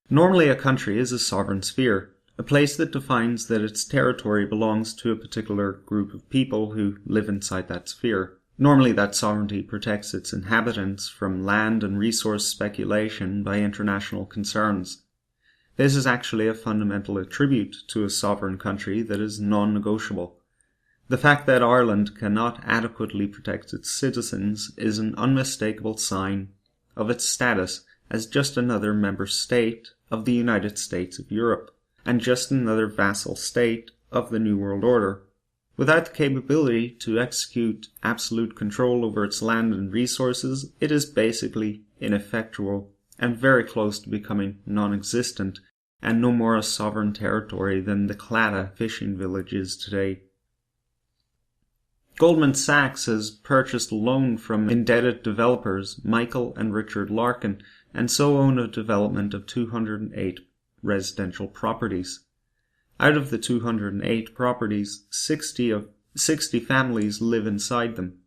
Normally, a country is a sovereign sphere, a place that defines that its territory belongs to a particular group of people who live inside that sphere. Normally, that sovereignty protects its inhabitants from land and resource speculation by international concerns. This is actually a fundamental attribute to a sovereign country that is non-negotiable. The fact that Ireland cannot adequately protect its citizens is an unmistakable sign of its status as just another member state of the United States of Europe, and just another vassal state of the New World Order. Without the capability to execute absolute control over its land and resources, it is basically ineffectual and very close to becoming non-existent, and no more a sovereign territory than the Claddagh fishing village is today. Goldman Sachs has purchased a loan from indebted developers Michael and Richard Larkin, and so own a development of 208 residential properties. Out of the 208 properties, 60 families live inside them.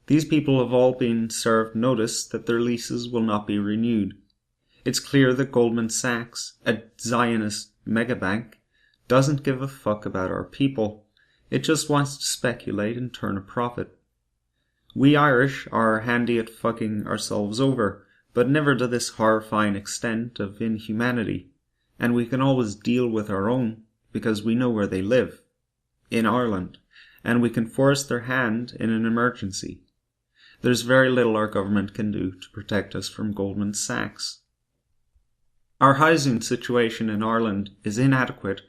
These people have all been served notice that their leases will not be renewed. It's clear that Goldman Sachs, a Zionist megabank, doesn't give a fuck about our people. It just wants to speculate and turn a profit. We Irish are handy at fucking ourselves over, but never to this horrifying extent of inhumanity. And we can always deal with our own, because we know where they live, in Ireland, and we can force their hand in an emergency. There's very little our government can do to protect us from Goldman Sachs. Our housing situation in Ireland is inadequate,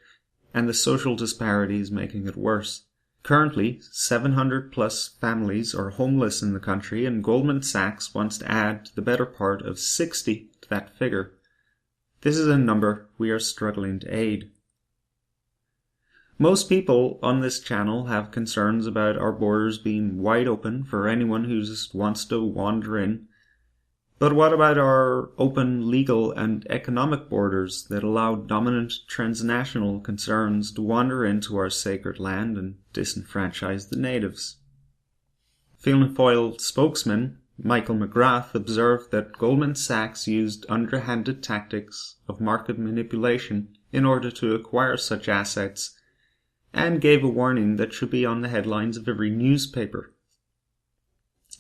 and the social disparity is making it worse. Currently, 700 plus families are homeless in the country, and Goldman Sachs wants to add the better part of 60 to that figure. This is a number we are struggling to aid. Most people on this channel have concerns about our borders being wide open for anyone who just wants to wander in. But what about our open legal and economic borders that allow dominant transnational concerns to wander into our sacred land and disenfranchise the natives? Fianna Fáil spokesman Michael McGrath observed that Goldman Sachs used underhanded tactics of market manipulation in order to acquire such assets, and gave a warning that should be on the headlines of every newspaper.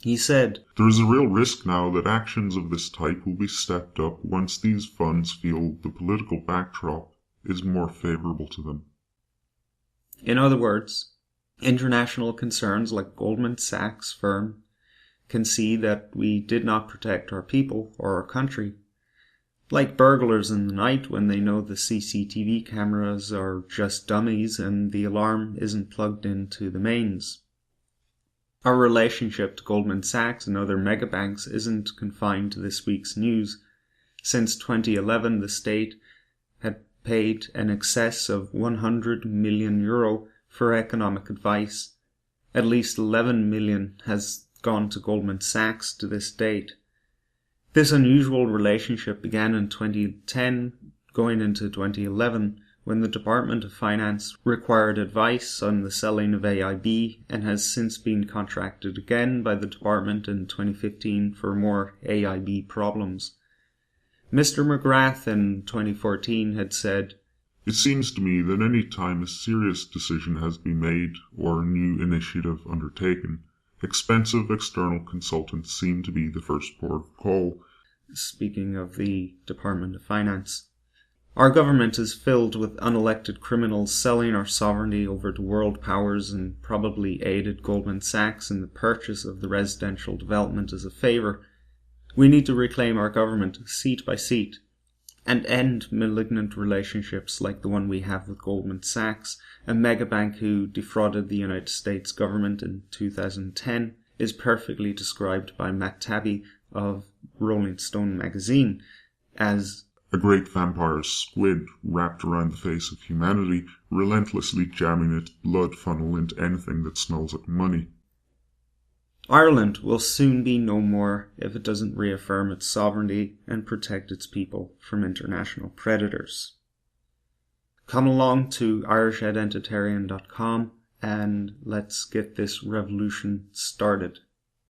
He said, "There is a real risk now that actions of this type will be stepped up once these funds feel the political backdrop is more favorable to them." In other words, international concerns like Goldman Sachs' firm can see that we did not protect our people or our country. Like burglars in the night when they know the CCTV cameras are just dummies and the alarm isn't plugged into the mains. Our relationship to Goldman Sachs and other megabanks isn't confined to this week's news. Since 2011, the state had paid in excess of €100 million for economic advice. At least 11 million has gone to Goldman Sachs to this date. This unusual relationship began in 2010, going into 2011, when the Department of Finance required advice on the selling of AIB, and has since been contracted again by the department in 2015 for more AIB problems. Mr. McGrath in 2014 had said, "It seems to me that any time a serious decision has been made or a new initiative undertaken, expensive external consultants seem to be the first port of call." Speaking of the Department of Finance. Our government is filled with unelected criminals selling our sovereignty over to world powers, and probably aided Goldman Sachs in the purchase of the residential development as a favour. We need to reclaim our government seat by seat and end malignant relationships like the one we have with Goldman Sachs, a megabank who defrauded the United States government in 2010, is perfectly described by Matt Taibbi of Rolling Stone magazine as "a great vampire squid wrapped around the face of humanity, relentlessly jamming its blood funnel into anything that smells like money." Ireland will soon be no more if it doesn't reaffirm its sovereignty and protect its people from international predators. Come along to irishidentitarian.com and let's get this revolution started.